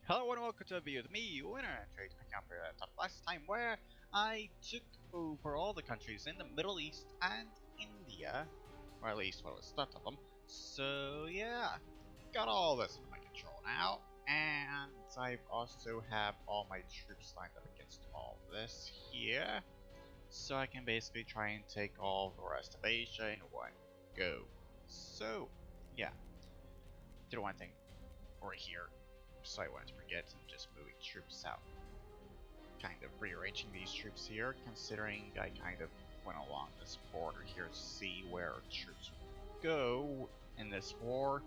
Hello and welcome to a video with me, Winner, and today's picking up here at last time where I took over all the countries in the Middle East and India, or at least what was left of them. So yeah, got all this under my control now, and I also have all my troops lined up against all this here, so I can basically try and take all the rest of Asia in one go. So yeah, did one thing over here. So I wanted to forget, and just moving troops out. Kind of rearranging these troops here, considering I kind of went along this border here to see where troops would go in this war.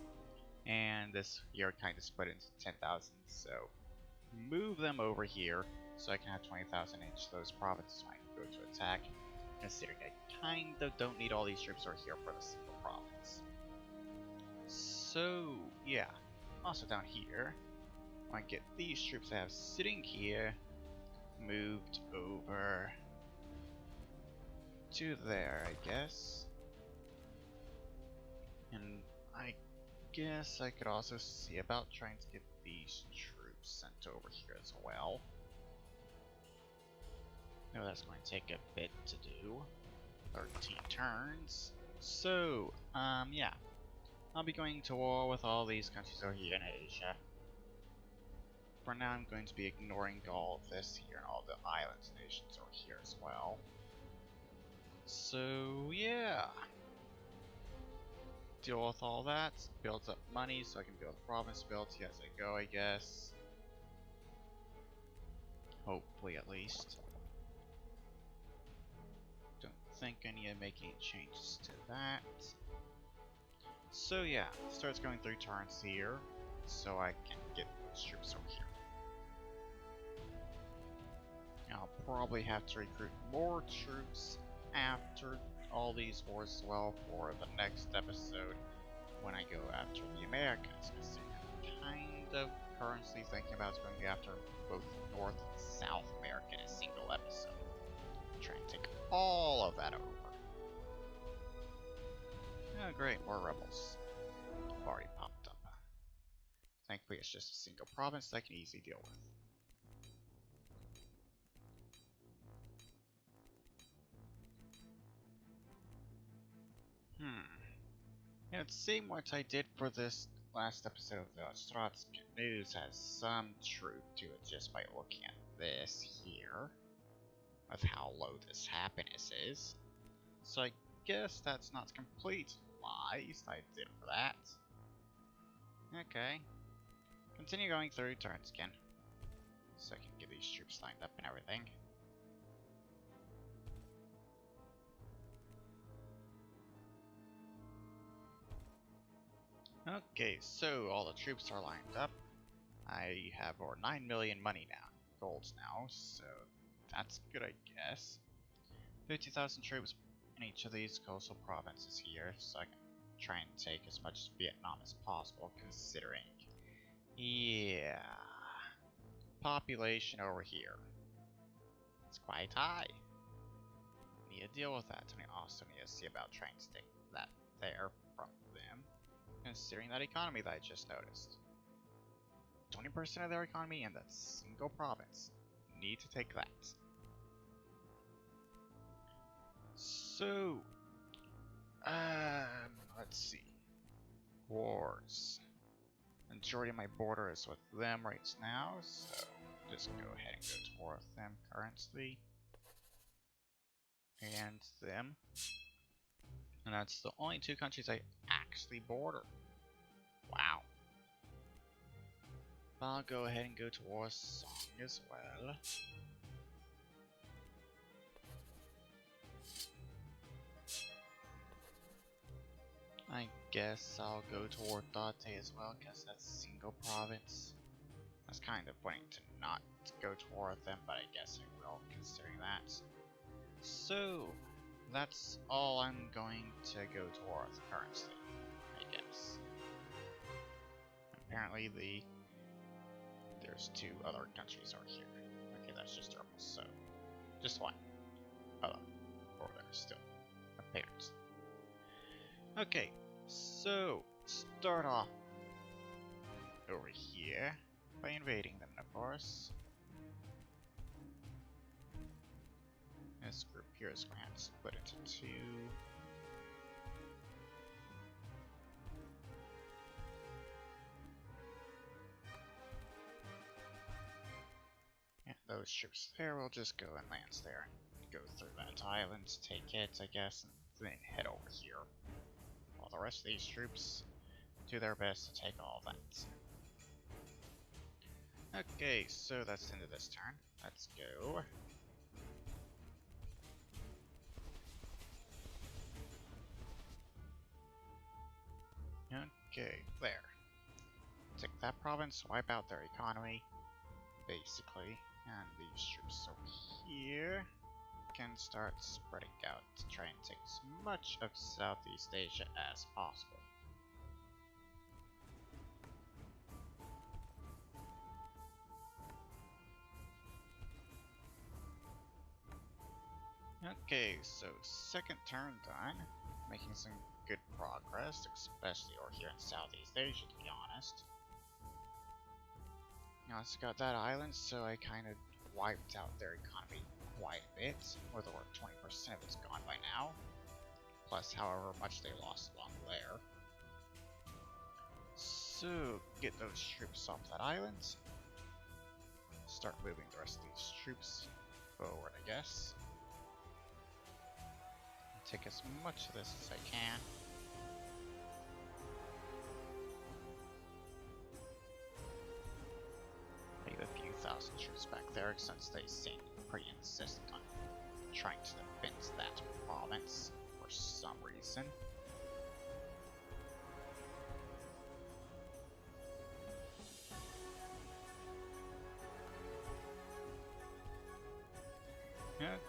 And this year kind of split into 10,000, so move them over here so I can have 20,000 in each of those provinces when I go to attack, considering I kind of don't need all these troops over here for the single province. So yeah, also down here, I get these troops I have sitting here moved over to there, I guess. And I guess I could also see about trying to get these troops sent over here as well. I know that's going to take a bit to do. 13 turns. So, yeah. I'll be going to war with all these countries over here in Asia. For now, I'm going to be ignoring all of this here and all the island nations over here as well. So, yeah. Deal with all that, build up money so I can build province builds as I go, I guess. Hopefully, at least. Don't think I need to make any changes to that. So, yeah, starts going through turns here so I can get those troops over here. I'll probably have to recruit more troops after all these wars as well for the next episode when I go after the Americans, because I'm kind of currently thinking about going after both North and South America in a single episode. Try and take all of that over. Oh great, more rebels. Already popped up. Thankfully it's just a single province that I can easily deal with. It seemed what I did for this last episode of the Arstotzka News has some truth to it just by looking at this here, of how low this happiness is. So I guess that's not complete lies I did for that. Okay. Continue going through turns again, so I can get these troops lined up and everything. Okay, so all the troops are lined up. I have over 9 million money now, golds now, so that's good, I guess. 50,000 troops in each of these coastal provinces here, so I can try and take as much of Vietnam as possible, considering, yeah, population over here. It's quite high. Need to deal with that, and I also need to see about trying to take that there from them, considering that economy that I just noticed. 20% of their economy in that single province. Need to take that. So, let's see. Wars. Majority of my border is with them right now, so just go ahead and go to war with them currently. And them. And that's the only two countries I actually border. Wow. I'll go ahead and go to war with Song as well. I guess I'll go to war with Date as well, because that's a single province. I was kind of wanting to not go to war with them, but I guess I will, considering that. So, that's all I'm going to go to war with currently, I guess. Apparently there's two other countries over here. Okay, that's just Turtle, so just one other over there still, apparently. Okay, so start off over here. by invading them, of course. This group here is going to have to split into two. And those troops there will just go and land there. Go through that island, take it, I guess, and then head over here. While the rest of these troops do their best to take all that. Okay, so that's the end of this turn. Let's go. Okay, there. Take that province, wipe out their economy, basically. And these troops over here can start spreading out to try and take as much of Southeast Asia as possible. Okay, so second turn done. Making some good progress, especially over here in Southeast Asia, to be honest. Now, it's got that island, so I kind of wiped out their economy quite a bit. With over 20% of it's gone by now. Plus, however much they lost along there. So, get those troops off that island. Start moving the rest of these troops forward, I guess. Take as much of this as I can. Leave a few thousand troops back there since they seem pretty insistent on trying to defend that province for some reason.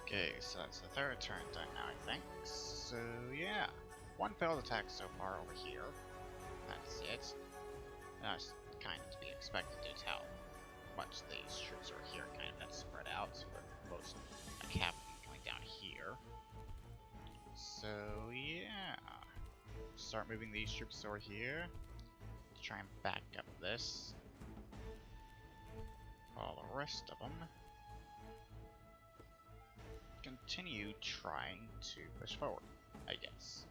Okay, so that's the third turn done now, I think. So, yeah. One failed attack so far over here. That's it. That's kind of to be expected due to how much these troops are here, kind of that's spread out, with most of the capital going down here. So, yeah. Start moving these troops over here to try and back up this. All the rest of them continue trying to push forward, I guess.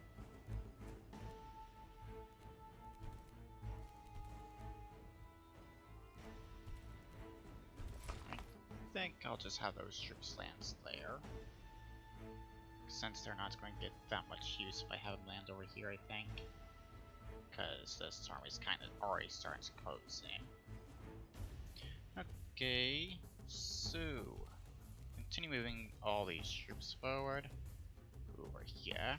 I think I'll just have those troops land there. Since they're not going to get that much use if I have them land over here, I think. Because this army's kind of already starting to close in. Okay, so continue moving all these troops forward over here.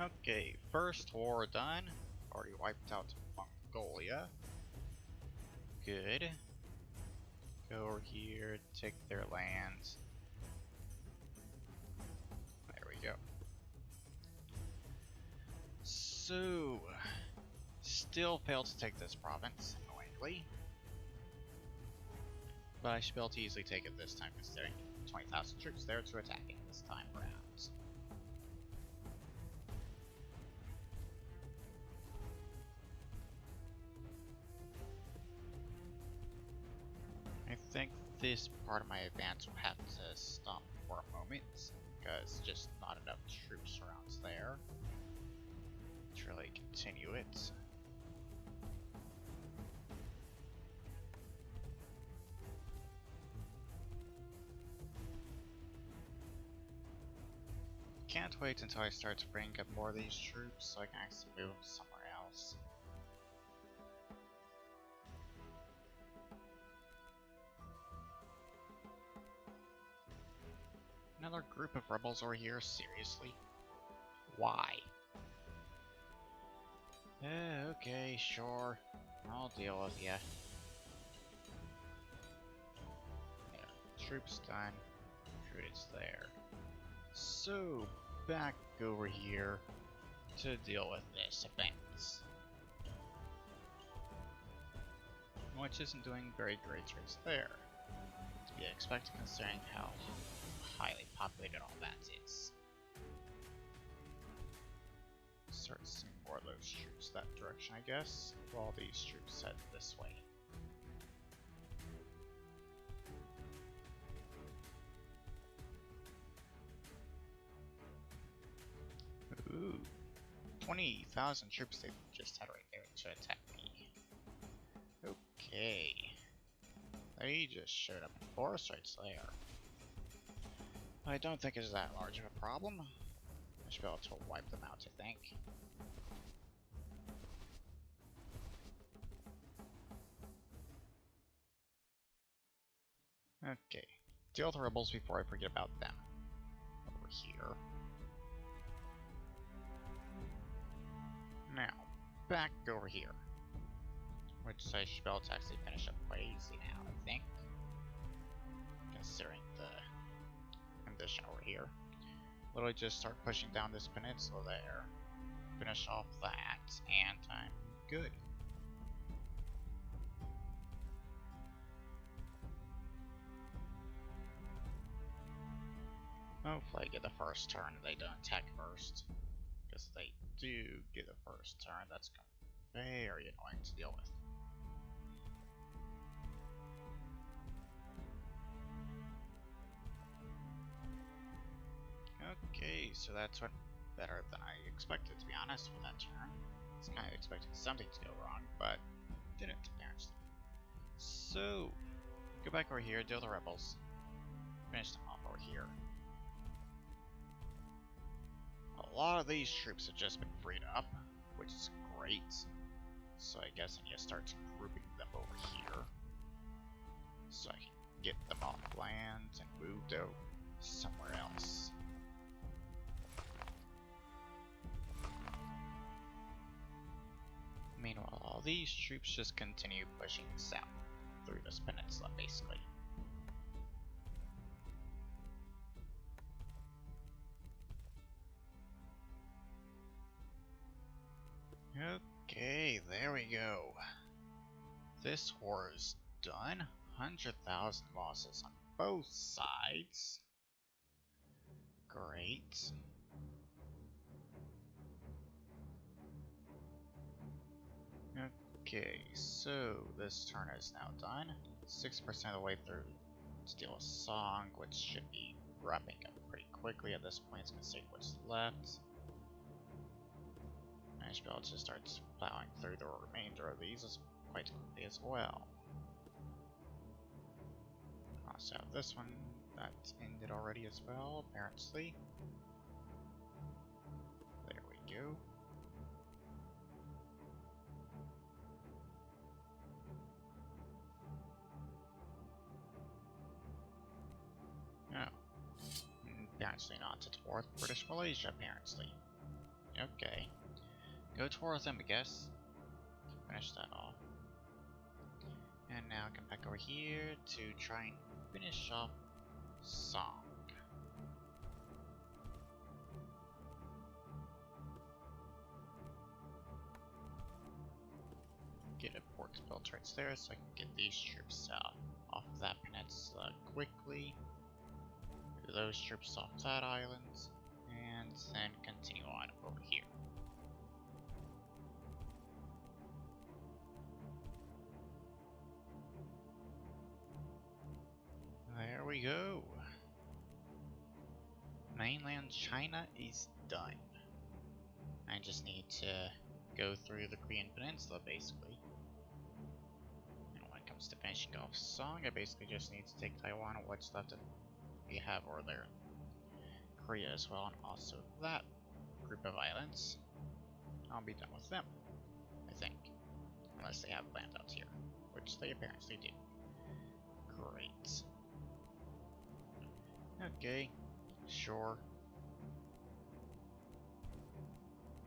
Okay, first war done. Already wiped out Mongolia. Good. Go over here, take their lands. There we go. So, still failed to take this province, annoyingly. But I should be able to easily take it this time, considering 20,000 troops there to attack it this time around. I think this part of my advance will have to stop for a moment, because just not enough troops around there to really continue it. Can't wait until I start to bring up more of these troops so I can actually move them somewhere else. Another group of rebels over here? Seriously? Why? Okay, sure. I'll deal with ya. There. Troops done. Troops there. So, back over here to deal with this advance. Which isn't doing very great trades there. be expected considering how highly populated all that is. Start sending more of those troops that direction, I guess, while these troops head this way. Ooh, 20,000 troops they just had right there to attack me. Okay. They just showed up in force right there. I don't think it's that large of a problem. I should be able to wipe them out, I think. Okay. Deal with the rebels before I forget about them. Over here. Now, back over here. Which I should be able to actually finish up quite easy now, I think. Considering the condition over here. Literally just start pushing down this peninsula there. Finish off that, and I'm good. Hopefully I get the first turn and they don't attack first. Because if they do get the first turn, that's going to be very annoying to deal with. Okay, so that's went better than I expected, to be honest, for that turn. I was kind of expecting something to go wrong, but didn't, apparently. So, go back over here, deal with the rebels. Finish them off over here. A lot of these troops have just been freed up, which is great. So I guess I need to start grouping them over here. So I can get them off land and moved out somewhere else. Meanwhile, all these troops just continue pushing south through this peninsula, basically. Okay, there we go. This war is done. 100,000 losses on both sides. Great. Okay, so this turn is now done. 6% of the way through Steal a Song, which should be wrapping up pretty quickly at this point. It's gonna see what's left. I should be able to start plowing through the remainder of these quite quickly as well. Also have this one that ended already as well, apparently. There we go. Apparently not to towards British Malaysia, apparently. Okay. Go towards them, I guess. Finish that off. And now come back over here to try and finish off Song. Get a ports built right there so I can get these troops off of that peninsula quickly. Those troops off that island, and then continue on over here. There we go. Mainland China is done. I just need to go through the Korean Peninsula, basically. And when it comes to finishing off Song, I basically just need to take Taiwan and what's left of we have over there. Korea as well, and also that group of islands. I'll be done with them, I think. Unless they have land out here, which they apparently do. Great. Okay, sure.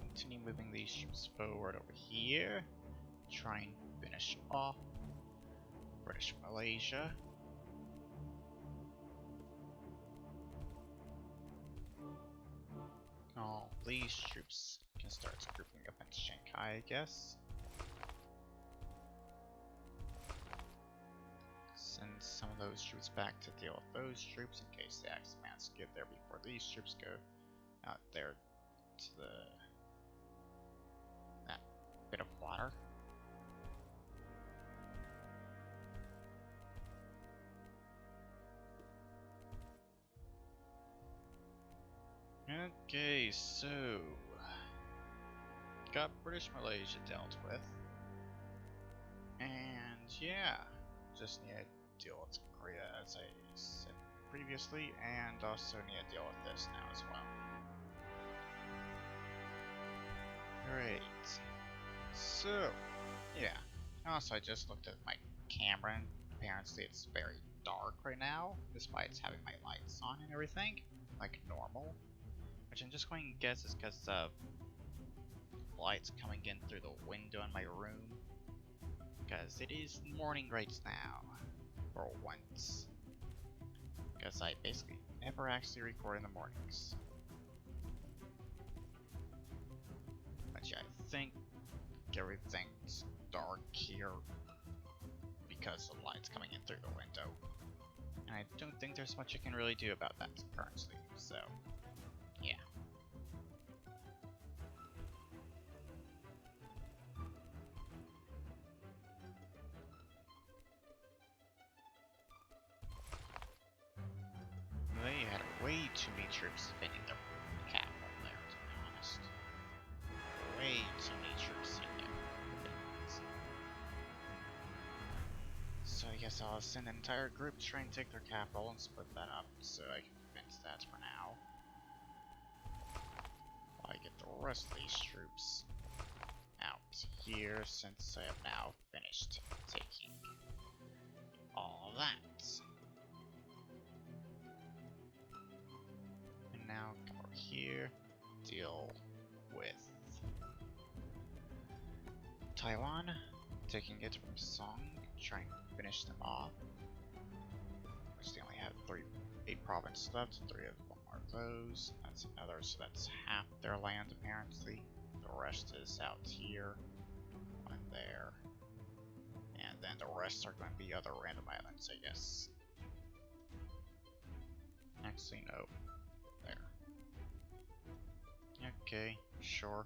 Continue moving these troops forward over here. Try and finish off British Malaysia. All these troops can start grouping up in Shanghai, I guess. send some of those troops back to deal with those troops in case the Axis manage to get there before these troops go out there to that bit of water. Okay, so got British Malaysia dealt with, and yeah, just need to deal with Korea as I said previously, and also need to deal with this now as well. Great. So yeah, also I just looked at my camera, and apparently it's very dark right now, despite having my lights on and everything, like normal. Which I'm just going to guess is because of lights coming in through the window in my room. Because it is morning right now, for once. Because I basically never actually record in the mornings. But yeah, I think everything's dark here because of lights coming in through the window. And I don't think there's much I can really do about that currently, so yeah. They had way too many troops defending their capital there, to be honest. Way too many troops in there. So I guess I'll send an entire group to try and take their capital and split that up so I can defend that for now. While I get the rest of these troops out here since I have now finished taking all of that. And now come over here, deal with Taiwan, taking it from Song, trying to finish them off. Which they only have 8 provinces left, 3 of them are those. That's another, so that's half their land apparently. The rest is out here, one there, and then the rest are going to be other random islands, I guess. Actually, no. There. Okay, sure.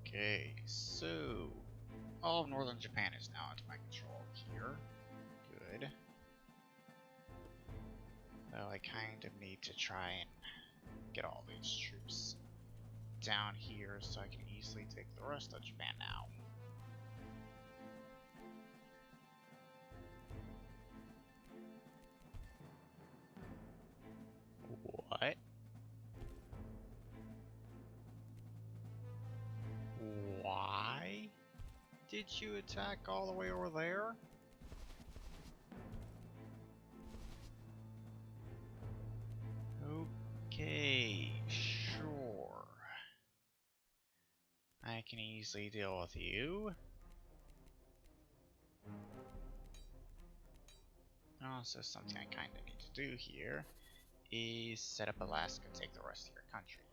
Okay, so all of northern Japan is now under my control here. Good. Though I kind of need to try and get all these troops down here so I can easily take the rest of Japan now. What? Why did you attack all the way over there? Okay, sure. I can easily deal with you. Also, something I kind of need to do here is set up Alaska and take the rest of your country.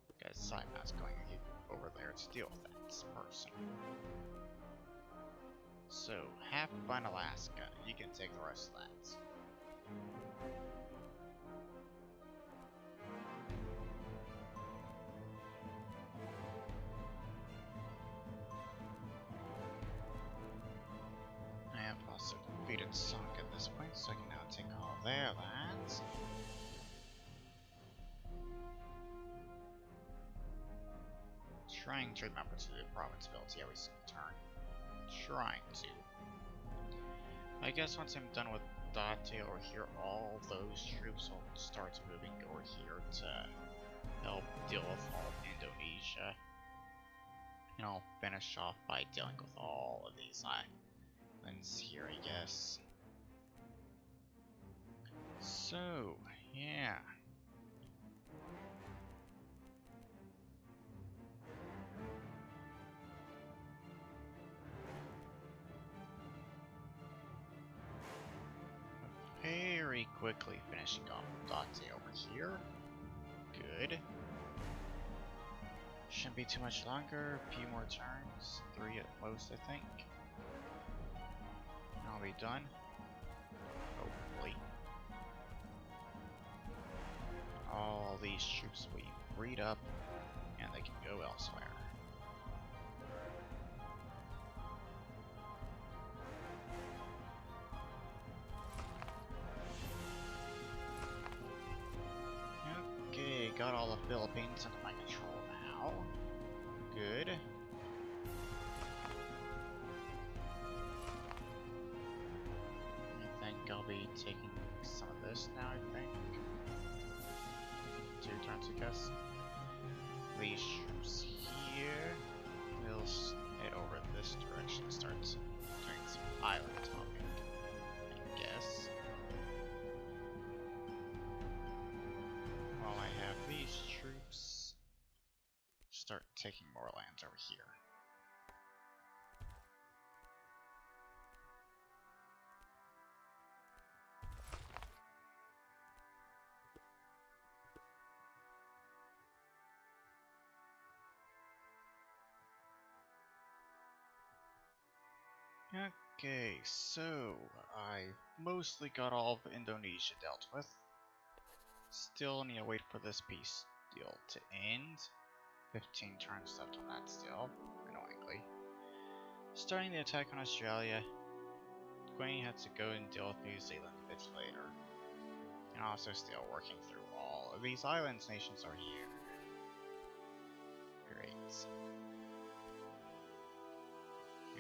Because I'm not going to get over there to deal with that person. So, have fun, Alaska. You can take the rest of that. I have also defeated Sunk at this point, so I can now take all their lands. Trying to remember to do province ability every single turn. Trying to. I guess once I'm done with Date over here, all those troops will start moving over here to help deal with all of Indonesia. And I'll finish off by dealing with all of these islands here, I guess. So, yeah. Very quickly finishing off Date over here. Good. Shouldn't be too much longer. A few more turns. 3 at most, I think. And I'll be done. Hopefully. All these troops will be freed up, and they can go elsewhere. Okay, got all the Philippines under my control now. Good. I think I'll be taking some of this now, I think. 2 turns, I guess. These troops here. We'll head over this direction, start doing some island hopping, I guess. While I have these troops, start taking more lands over here. Okay, so I mostly got all of Indonesia dealt with. Still need to wait for this peace deal to end. 15 turns left on that still, annoyingly. Starting the attack on Australia, Queen had to go and deal with New Zealand a bit later. And also still working through all of these islands nations are here. Great.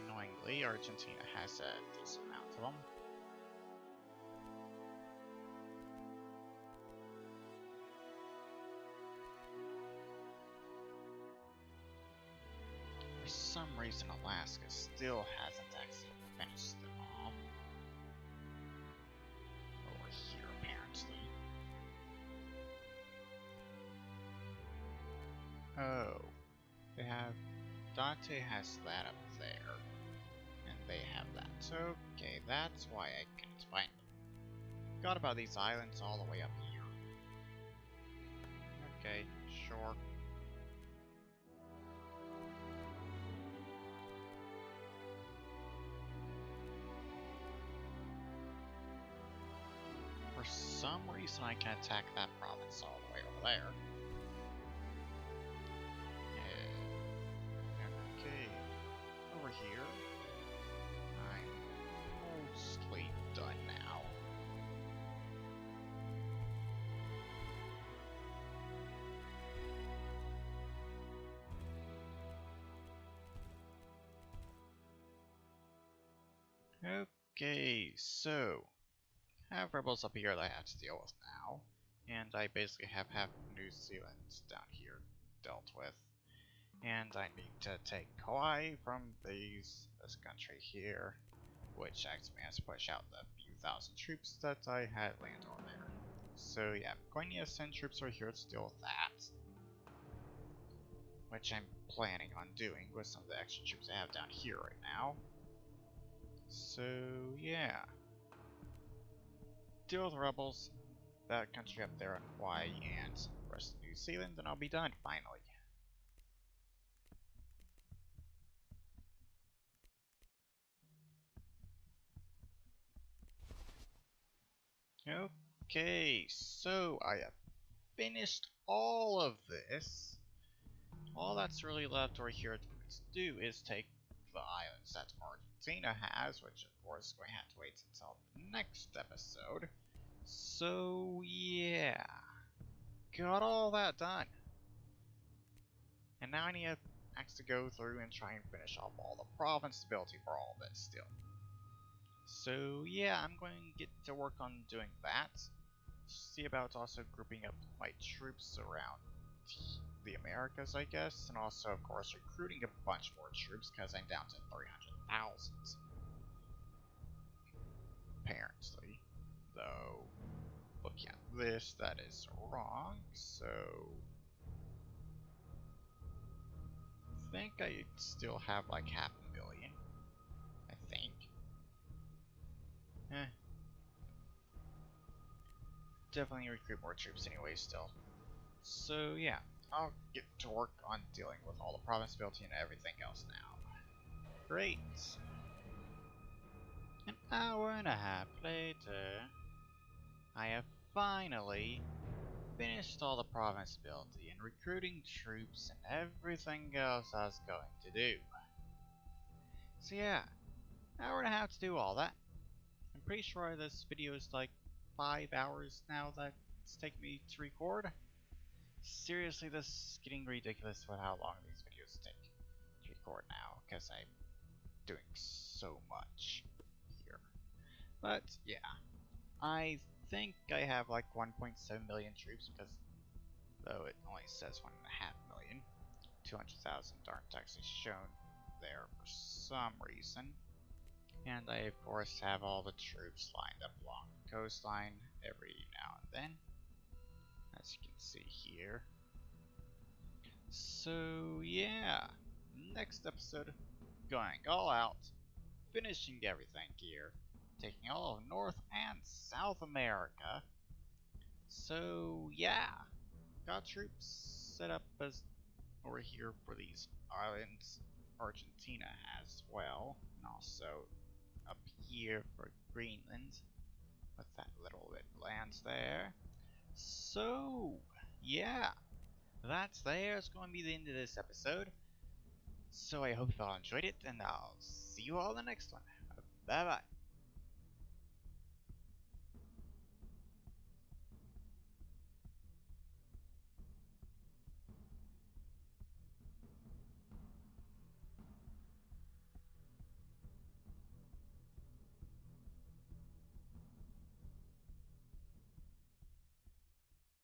Annoyingly, Argentina has a decent amount of them. For some reason, Alaska still hasn't actually finished them all. Over here, apparently. Oh, they have... Dante has that up there. And they have that. Okay, that's why I couldn't find them. Forgot about these islands all the way up here. Okay, sure. For some reason I can attack that province all the way over there. Okay, over here. I'm mostly done now. Okay, so have rebels up here that I have to deal with now, and I basically have half New Zealand down here dealt with, and I need to take Kauai from this country here, which actually has to push out the few thousand troops that I had land on there. So yeah, I'm going to send troops over here to deal with that, which I'm planning on doing with some of the extra troops I have down here right now. So yeah. Deal with the rebels, that country up there on Hawaii, and the rest of New Zealand, and I'll be done, finally. Okay, so I have finished all of this. All that's really left over here to do is take the islands that Argentina has, which of course is going to have to wait until the next episode. So yeah, got all that done. And now I need to actually go through and try and finish off all the province stability for all of this still. So yeah, I'm going to get to work on doing that. See about also grouping up my troops around the Americas, I guess, and also, of course, recruiting a bunch more troops because I'm down to 300,000. Apparently. Though, looking at this, that is wrong, so... I think I still have like 500,000. I think. Definitely recruit more troops anyway, still. So yeah, I'll get to work on dealing with all the provinciality and everything else now. Great. An hour and a half later, I have finally finished all the provinciality and recruiting troops and everything else I was going to do. So yeah, hour and a half to do all that. I'm pretty sure this video is like 5 hours now that it's taken me to record. Seriously, this is getting ridiculous with how long these videos take to record now, because I'm doing so much here. But yeah, I think I have like 1.7 million troops, because though it only says 1.5 million, 200,000 aren't actually shown there for some reason. And I of course have all the troops lined up along the coastline every now and then, as you can see here. So yeah, next episode, going all out, finishing everything here, taking all of North and South America. So yeah, got troops set up as over here for these islands Argentina has as well, and also up here for Greenland with that little bit of lands there. So yeah, that's going to be the end of this episode. So I hope you all enjoyed it, and I'll see you all in the next one. Bye bye.